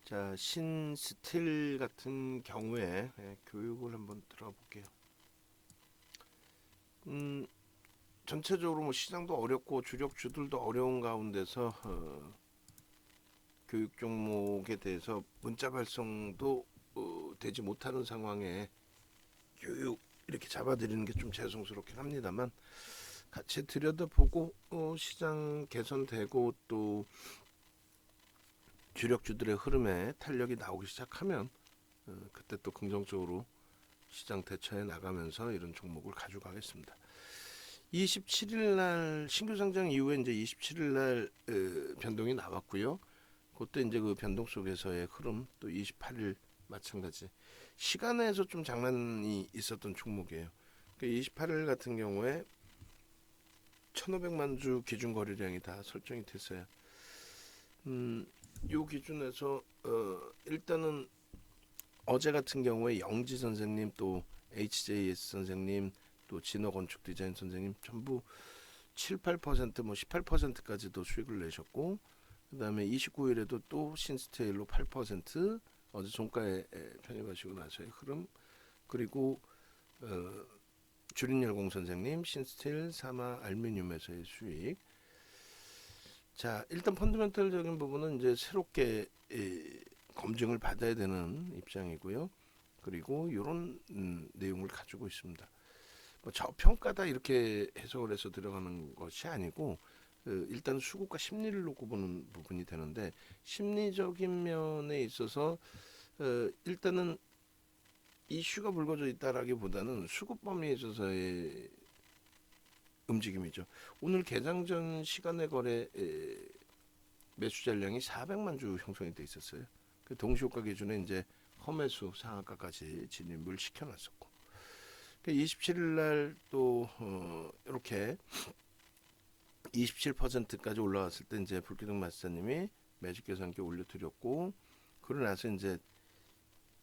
자, 신스틸 같은 경우에 교육을 한번 들어볼게요. 음, 전체적으로 뭐 시장도 어렵고 주력주들도 어려운 가운데서 교육 종목에 대해서 문자 발송도 되지 못하는 상황에 교육 이렇게 잡아드리는 게 좀 죄송스럽긴 합니다만 같이 들여다보고 시장 개선되고 또 주력주들의 흐름에 탄력이 나오기 시작하면 그때 또 긍정적으로 시장 대처해 나가면서 이런 종목을 가져가겠습니다. 27일 날 신규 상장 이후에 이제 27일 날 변동이 나왔고요. 그때 이제 그 변동 속에서의 흐름 또 28일 마찬가지 시간에서 좀 장난이 있었던 종목이에요. 그러니까 28일 같은 경우에 1,500만 주 기준 거래량이 다 설정이 됐어요. 요 기준에서 일단은 어제 같은 경우에 영지 선생님 또 HJS 선생님 또 진호 건축 디자인 선생님 전부 7, 8%뭐 18%까지도 수익을 내셨고 그다음에 29일에도 또 신스테일로 8% 어제 종가에 편입하시고 나서의 흐름 그리고 주린열공 선생님 신스테일 사마 알루미늄에서의 수익. 자, 일단 펀더멘털적인 부분은 이제 새롭게 검증을 받아야 되는 입장이고요. 그리고 이런 내용을 가지고 있습니다. 뭐 저평가다 이렇게 해석을 해서 들어가는 것이 아니고 일단 수급과 심리를 놓고 보는 부분이 되는데 심리적인 면에 있어서 일단은 이슈가 불거져 있다라기보다는 수급 범위에 있어서의 움직임이죠. 오늘 개장 전 시간의 거래 매수 잔량이 400만 주 형성이 돼 있었어요. 그 동시효과 기준에 이제 험매수 상한가까지 진입을 시켜놨었고 27일 날 또 이렇게 27%까지 올라왔을 때 이제 불기둥 마스터님이 매직 계산기 올려드렸고 그러고 나서 이제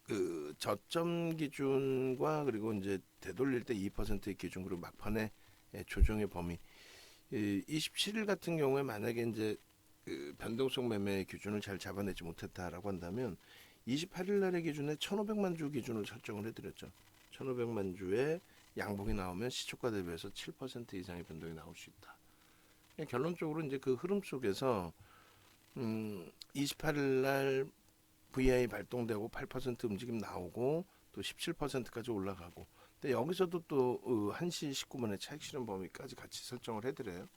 그 저점 기준과 그리고 이제 되돌릴 때 2%의 기준 그리고 막판에 조정의 범위 27일 같은 경우에 만약에 이제 그 변동성 매매 기준을 잘 잡아내지 못했다라고 한다면 28일 날의 기준에 1,500만 주 기준을 설정을 해드렸죠. 1,500만 주의 양봉이 나오면 시초가 대비해서 7% 이상의 변동이 나올 수 있다. 결론적으로 이제 그 흐름 속에서 28일 날 VI 발동되고 8% 움직임 나오고 또 17%까지 올라가고 근데 여기서도 또 1시 19분에 차익 실현 범위까지 같이 설정을 해드려요.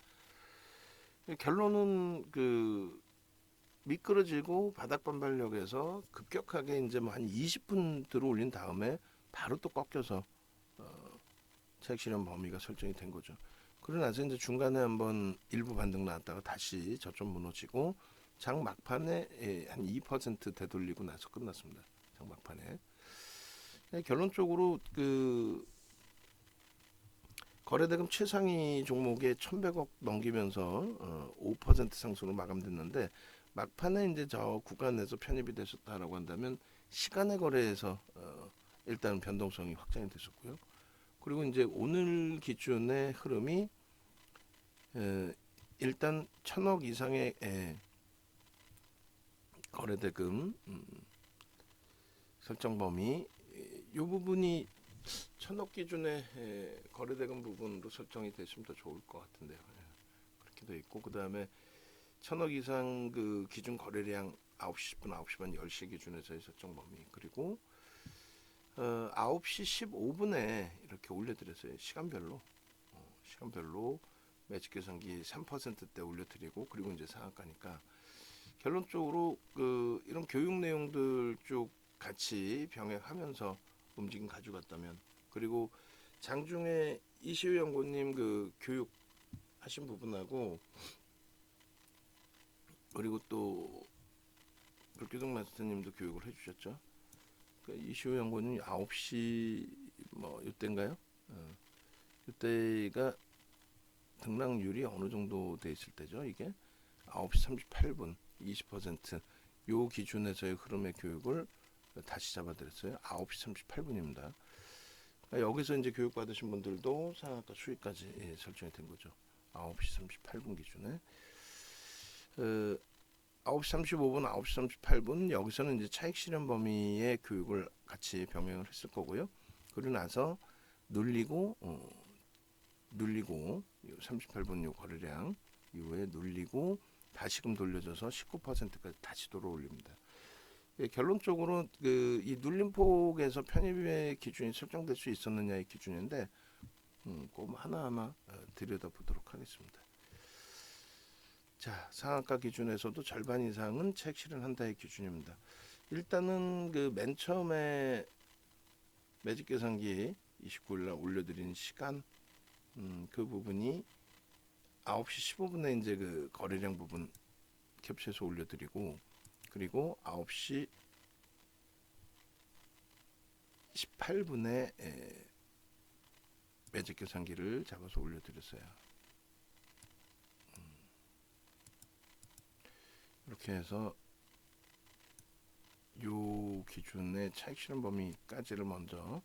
결론은 그 미끄러지고 바닥 반발력에서 급격하게 이제 뭐 한 20분 들어 올린 다음에 바로 또 꺾여서 차익 실현 범위가 설정이 된 거죠. 그러고 나서 이제 중간에 한번 일부 반등 나왔다가 다시 저점 무너지고 장 막판에 한 2% 되돌리고 나서 끝났습니다. 장 막판에 결론적으로 그 거래대금 최상위 종목에 1,100억 넘기면서 5% 상승으로 마감됐는데 막판에 이제 저 구간에서 편입이 됐었다라고 한다면 시간의 거래에서 일단 변동성이 확장이 됐었고요. 그리고 이제 오늘 기준의 흐름이 일단 1,000억 이상의 거래대금 설정 범위 이 부분이 1,000억 기준의 거래대금 부분으로 설정이 됐으면 더 좋을 것 같은데요. 그렇게 돼 있고 그 다음에 1,000억 이상 그 기준 거래량 9시 10분, 9시 반, 10시 기준에서의 설정 범위 그리고 9시 15분에 이렇게 올려드렸어요. 시간별로 매직 계산기 3%대 올려드리고 그리고 이제 상한가니까 결론적으로 그 이런 교육 내용들 쭉 같이 병행하면서 움직임 가져갔다면 그리고 장중에 이시우 연구님 그 교육 하신 부분하고 그리고 또 불기둥 마스터님도 교육을 해주셨죠. 그 이시우 연구님 9시 뭐 이때인가요? 이때가 등락률이 어느 정도 돼 있을 때죠. 이게 9시 38분 20%요 기준에서의 흐름의 교육을 다시 잡아드렸어요. 9시 38분입니다. 여기서 이제 교육 받으신 분들도 상한가 수익까지 설정이 된 거죠. 9시 38분 기준에 9시 35분, 9시 38분 여기서는 이제 차익 실현 범위의 교육을 같이 병행을 했을 거고요. 그리고 나서 눌리고 38분 요 거래량 이후에 눌리고 다시금 돌려줘서 19%까지 다시 돌아올립니다. 예, 결론적으로 이 눌림폭에서 편입의 기준이 설정될 수 있었느냐의 기준인데 꼭 하나하나 들여다보도록 하겠습니다. 자, 상한가 기준에서도 절반 이상은 차익 실현한다의 기준입니다. 일단은 그 맨 처음에 매직 계산기 29일 날 올려드린 시간 그 부분이 9시 15분에 이제 그 거래량 부분 캡처해서 올려드리고 그리고 9시 18분에 매직 계산기를 잡아서 올려드렸어요. 이렇게 해서 요 기준의 차익 실현 범위까지를 먼저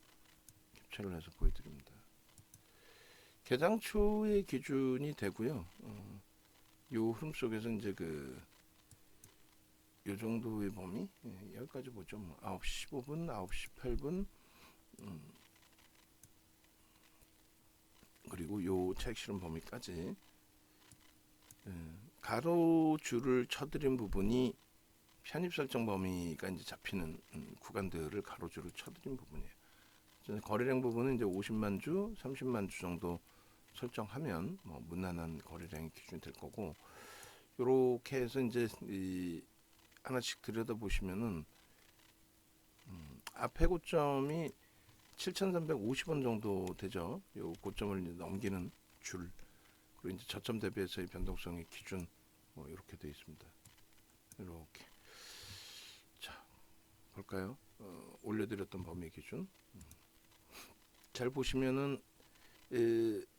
캡처를 해서 보여드립니다. 개장 초의 기준이 되고요. 요 흐름 속에서 이제 요 정도의 범위 여기까지 보죠. 9시 15분, 9시 18분 그리고 요 차익 실현 범위까지 가로줄을 쳐드린 부분이 편입 설정 범위가 이제 잡히는 구간들을 가로줄을 쳐드린 부분이에요. 거래량 부분은 이제 50만 주, 30만 주 정도 설정하면 뭐 무난한 거래량이 기준이 될 거고 이렇게 해서 이제 하나씩 들여다 보시면은 앞에 고점이 7,350원 정도 되죠. 요 고점을 이제 넘기는 줄 그리고 이제 저점 대비해서의 변동성의 기준 뭐 이렇게 되어 있습니다. 이렇게 자 볼까요? 올려드렸던 범위 기준 잘 보시면은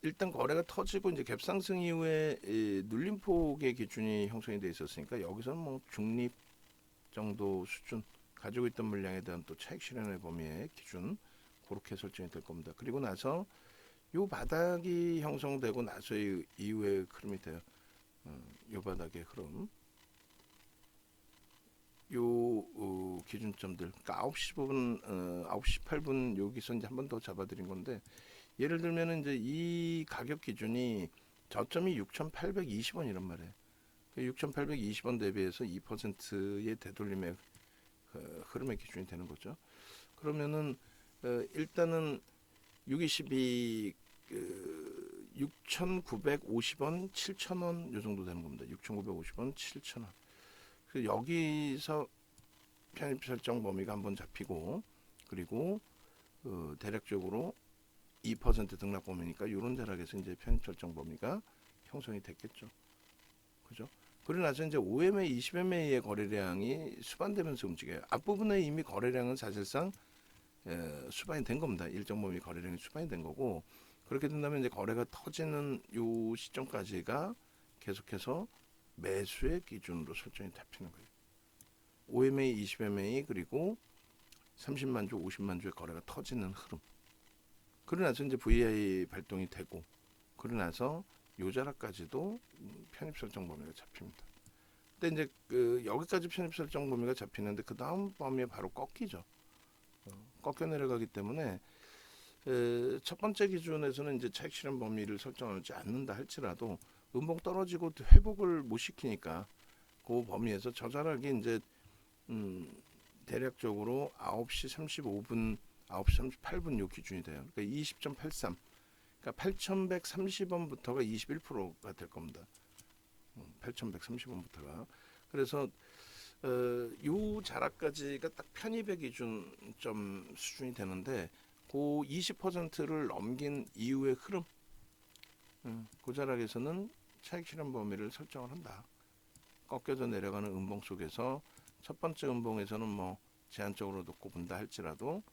일단 거래가 터지고 이제 갭상승 이후에 눌림폭의 기준이 형성이 되어 있었으니까 여기서는 뭐 중립 정도 수준 가지고 있던 물량에 대한 또 차익 실현의 범위의 기준 그렇게 설정이 될 겁니다. 그리고 나서 요 바닥이 형성되고 나서의 이후의 흐름이 돼요. 요 바닥의 흐름 요 기준점들 그러니까 9시 15분 9시 18분 여기서 이제 한 번 더 잡아드린 건데 예를 들면 이제 이 가격 기준이 저점이 6,820원이란 말이에요. 6,820원 대비해서 2%의 되돌림의 흐름의 기준이 되는 거죠. 그러면은 일단은 622 6,950원, 7,000원 요 정도 되는 겁니다. 6,950원, 7,000원. 그 여기서 편입 설정 범위가 한번 잡히고 그리고 대략적으로 2% 등락 범위니까 이런 자락에서 이제 편입 설정 범위가 형성이 됐겠죠. 그죠? 그러고 나서 이제 5MA, 20MA의 거래량이 수반되면서 움직여요. 앞부분에 이미 거래량은 사실상 수반이 된 겁니다. 일정 범위 거래량이 수반이 된 거고 그렇게 된다면 이제 거래가 터지는 요 시점까지가 계속해서 매수의 기준으로 설정이 잡히는 거예요. 5MA, 20MA 그리고 30만 주, 50만 주의 거래가 터지는 흐름. 그러고 나서 이제 VI 발동이 되고 그러고 나서 요 자락까지도 편입 설정 범위가 잡힙니다. 근데 이제 여기까지 편입 설정 범위가 잡히는데 그 다음 범위에 바로 꺾이죠. 꺾여 내려가기 때문에 첫 번째 기준에서는 이제 차익 실현 범위를 설정하지 않는다 할지라도 음봉 떨어지고 회복을 못 시키니까 그 범위에서 저 자락이 이제 대략적으로 9시 35분, 9시 38분 요 기준이 돼요. 그러니까 20.83. 그러니까 8,130원부터가 21%가 될 겁니다. 8,130원부터가. 그래서 요 자락까지가 딱 편입의 기준점 수준이 되는데 그 20%를 넘긴 이후의 흐름 그 자락에서는 차익 실현 범위를 설정을 한다. 꺾여져 내려가는 음봉 속에서 첫 번째 음봉에서는 뭐 제한적으로 놓고 본다 할지라도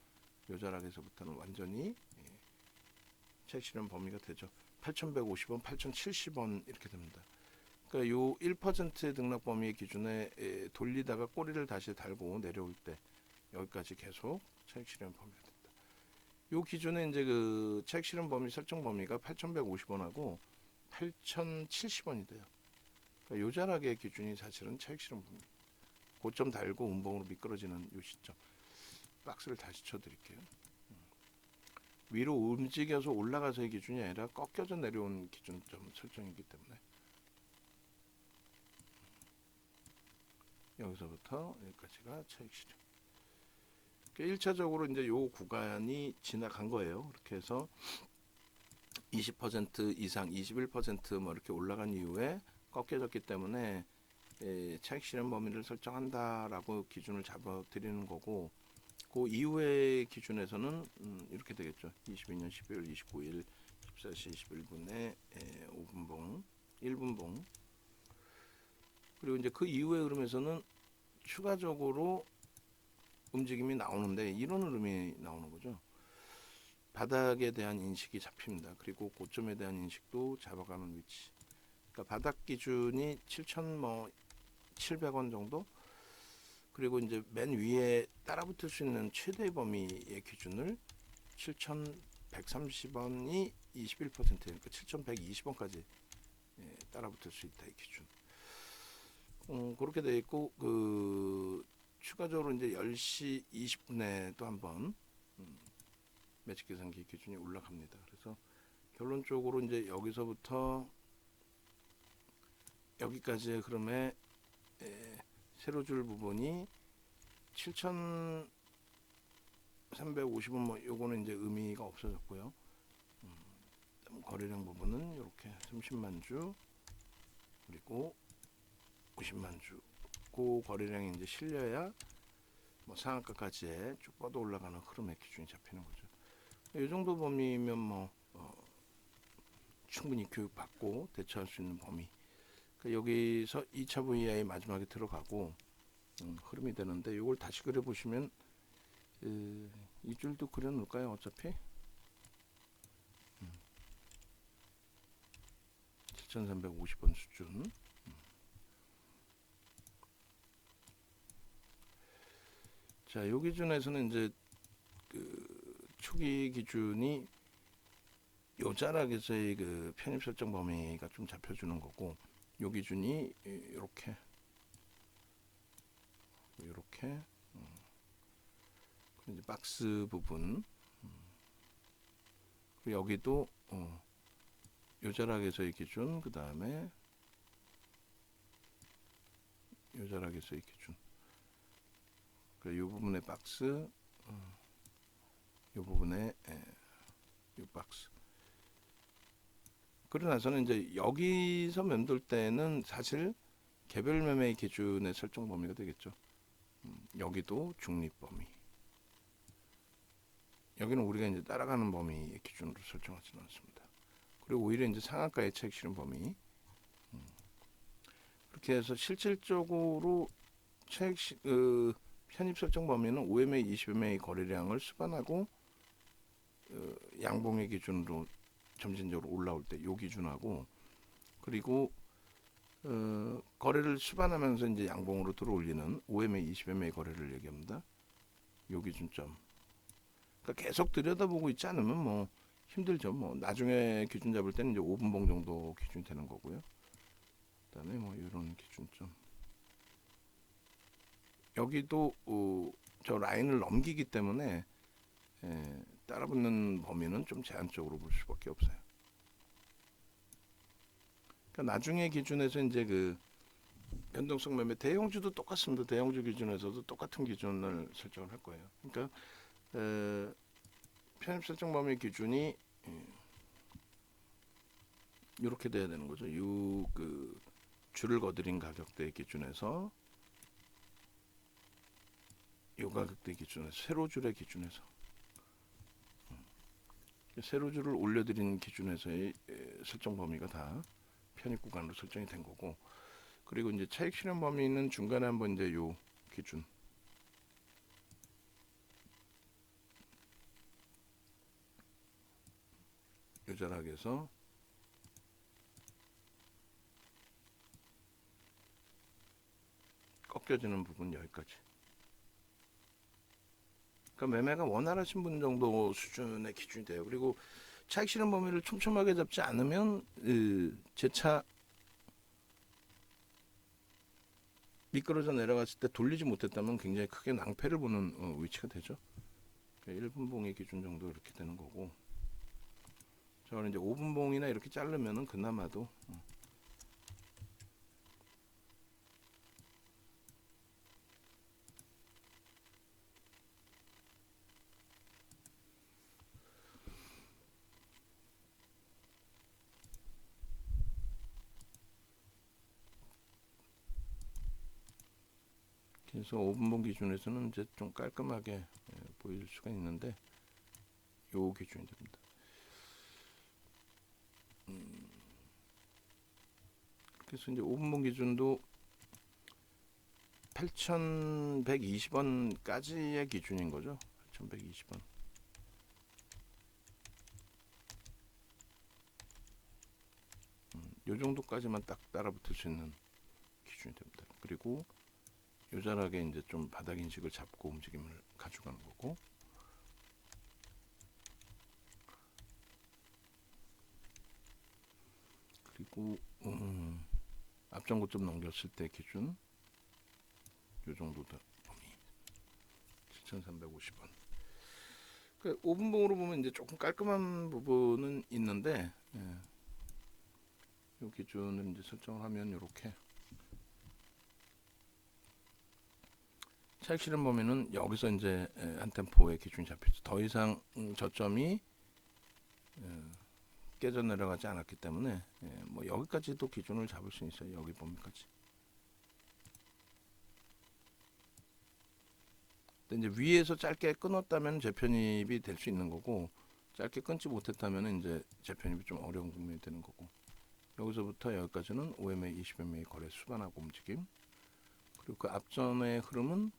요 자락에서부터는 완전히 차익 실현 범위가 되죠. 8,150원, 8,070원 이렇게 됩니다. 그러니까 요 1%의 등락 범위 기준에 돌리다가 꼬리를 다시 달고 내려올 때 여기까지 계속 차익 실현 범위가 된다. 요 기준에 이제 그 차익 실현 범위 설정 범위가 8,150원하고 8,070원이 돼요. 그러니까 요자락의 기준이 사실은 차익 실현법입니다. 고점 달고 운봉으로 미끄러지는 요 시점. 박스를 다시 쳐드릴게요. 위로 움직여서 올라가서의 기준이 아니라 꺾여져 내려온 기준점 설정이기 때문에 여기서부터 여기까지가 차익 실현. 그러니까 1차적으로 이제 요 구간이 지나간 거예요. 그렇게 해서 20% 이상, 21%뭐 이렇게 올라간 이후에 꺾여졌기 때문에 차익 실현 범위를 설정한다라고 기준을 잡아드리는 거고, 그 이후의 기준에서는 이렇게 되겠죠. 22년 12월 29일 14시 21분에 5분봉, 1분봉. 그리고 이제 그 이후의 흐름에서는 추가적으로 움직임이 나오는데 이런 흐름이 나오는 거죠. 바닥에 대한 인식이 잡힙니다. 그리고 고점에 대한 인식도 잡아가는 위치. 그러니까 바닥 기준이 7,700원 정도. 그리고 이제 맨 위에 따라붙을 수 있는 최대 범위의 기준을 7,130원이 21%니까 7,120원까지 따라붙을 수 있다 이 기준. 그렇게 돼 있고 추가적으로 이제 10시 20분에 또 한번 매직 계산기 기준이 올라갑니다. 그래서 결론적으로 이제 여기서부터 여기까지의 흐름에 세로줄 부분이 7,350원 뭐 요거는 이제 의미가 없어졌고요. 거래량 부분은 이렇게 30만 주 그리고 50만 주. 그 거래량이 이제 실려야 뭐 상한가까지의 쭉 뻗어 올라가는 흐름의 기준이 잡히는 거죠. 이 정도 범위면 뭐 충분히 교육받고 대처할 수 있는 범위. 그러니까 여기서 2차 VI 마지막에 들어가고 흐름이 되는데 이걸 다시 그려보시면 이 줄도 그려놓을까요? 어차피 7,350원 수준. 자, 요 기준에서는 이제 초기 기준이 요 자락에서의 편입 설정 범위가 좀 잡혀주는 거고, 요 기준이 이렇게 이제 박스 부분, 여기도 요 자락에서의 기준, 그 다음에 요 자락에서의 기준. 이 부분의 박스, 이 부분의 이 박스. 그러고 나서는 이제 여기서 맴돌 때는 사실 개별 매매 기준의 설정 범위가 되겠죠. 여기도 중립 범위. 여기는 우리가 이제 따라가는 범위의 기준으로 설정하지는 않습니다. 그리고 오히려 이제 상한가의 차익 실현 범위. 그렇게 해서 실질적으로 편입 설정 범위는 5MA, 20MA 거래량을 수반하고 양봉의 기준으로 점진적으로 올라올 때 요 기준하고, 그리고 거래를 수반하면서 이제 양봉으로 들어올리는 5MA, 20MA 거래를 얘기합니다. 요 기준점. 그러니까 계속 들여다보고 있지 않으면 뭐 힘들죠. 뭐 나중에 기준 잡을 때는 이제 5분봉 정도 기준이 되는 거고요. 그다음에 뭐 이런 기준점. 여기도 저 라인을 넘기기 때문에 따라붙는 범위는 좀 제한적으로 볼 수밖에 없어요. 그러니까 나중에 기준에서 이제 변동성 매매 대형주도 똑같습니다. 대형주 기준에서도 똑같은 기준을 설정을 할 거예요. 그러니까 편입 설정 범위 기준이 이렇게 돼야 되는 거죠. 줄을 거드린 가격대 기준에서 이 가격대 기준에서 세로줄의 기준에서 세로줄을 올려드린 기준에서의 설정 범위가 다 편입 구간으로 설정이 된 거고, 그리고 이제 차익 실현 범위는 중간에 한번 이제 요 기준 요 자락에서 꺾여지는 부분 여기까지. 그러니까 매매가 원활하신 분 정도 수준의 기준이 돼요. 그리고 차익 실현 범위를 촘촘하게 잡지 않으면 재차 미끄러져 내려갔을 때 돌리지 못했다면 굉장히 크게 낭패를 보는 위치가 되죠. 1분봉의 기준 정도 이렇게 되는 거고, 저는 이제 5분봉이나 이렇게 자르면은 그나마도 그래서 5분봉 기준에서는 이제 좀 깔끔하게 보일 수가 있는데, 요 기준이 됩니다. 그래서 이제 5분봉 기준도 8,120원까지의 기준인 거죠. 8,120원. 요 정도까지만 딱 따라붙을 수 있는 기준이 됩니다. 그리고 요절하게 이제 좀 바닥 인식을 잡고 움직임을 가져가는 거고, 그리고 앞전 고점 넘겼을 때 기준 요 정도다 범위 7,350원. 그 5분봉으로 보면 이제 조금 깔끔한 부분은 있는데, 요 기준을 이제 설정을 하면 이렇게 차익 실현 범위는 여기서 이제 한 템포의 기준이 잡히죠. 더 이상 저점이 깨져 내려가지 않았기 때문에 뭐 여기까지도 기준을 잡을 수 있어요. 여기 범위까지. 근데 이제 위에서 짧게 끊었다면 재편입이 될 수 있는 거고, 짧게 끊지 못했다면 이제 재편입이 좀 어려운 국면이 되는 거고, 여기서부터 여기까지는 5MA, 20MA 거래 수반하고 움직임, 그리고 그 앞전의 흐름은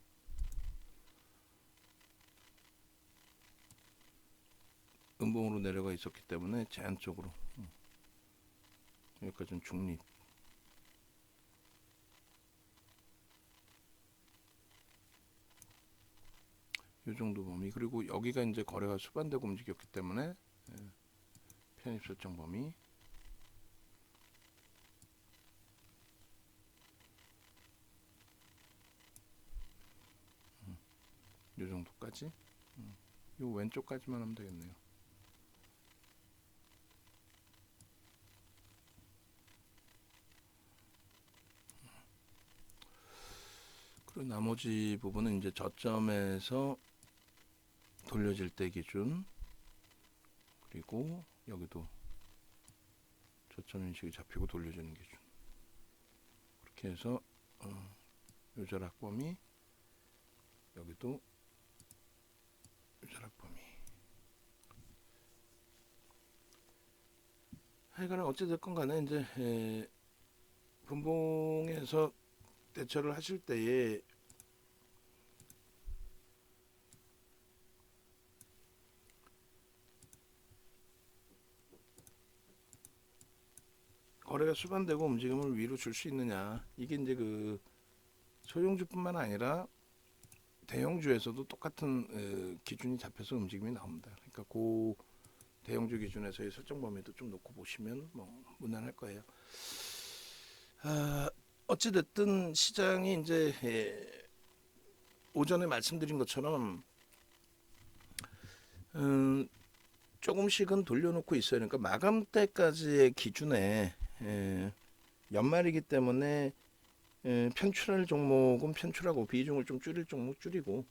음봉으로 내려가 있었기 때문에 제한적으로 여기까지는 중립. 이 정도 범위. 그리고 여기가 이제 거래가 수반되고 움직였기 때문에 편입 설정 범위. 이 정도까지. 이 왼쪽까지만 하면 되겠네요. 그리고 나머지 부분은 이제 저점에서 돌려질 때 기준, 그리고 여기도 저점 인식이 잡히고 돌려지는 기준, 그렇게 해서 요절악 범위, 여기도 요절악 범위. 하여간에 어찌됐건 간에 이제 분봉에서 대처를 하실 때에 거래가 수반되고 움직임을 위로 줄 수 있느냐, 이게 이제 그 소형주뿐만 아니라 대형주에서도 똑같은 기준이 잡혀서 움직임이 나옵니다. 그러니까 그 대형주 기준에서의 설정 범위도 좀 놓고 보시면 뭐 무난할 거예요. 어찌됐든 시장이 이제 오전에 말씀드린 것처럼 조금씩은 돌려놓고 있어요. 그러니까 마감 때까지의 기준에 연말이기 때문에 편출할 종목은 편출하고 비중을 좀 줄일 종목 줄이고,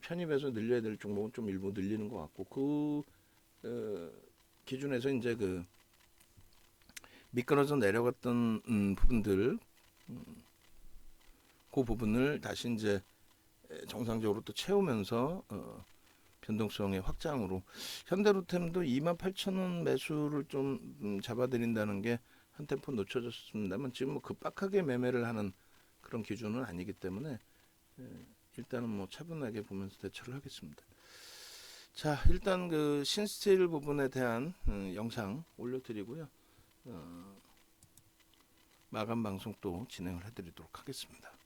편입해서 늘려야 될 종목은 좀 일부 늘리는 것 같고, 그 기준에서 이제 그 미끄러져 내려갔던 부분들, 그 부분을 다시 이제 정상적으로 또 채우면서 변동성의 확장으로, 현대로템도 28,000원 매수를 좀 잡아드린다는 게 한 템포 놓쳐졌습니다만, 지금 뭐 급박하게 매매를 하는 그런 기준은 아니기 때문에 일단은 뭐 차분하게 보면서 대처를 하겠습니다. 자, 일단 그 신스틸 부분에 대한 영상 올려드리고요. 마감 방송 또 진행을 해드리도록 하겠습니다.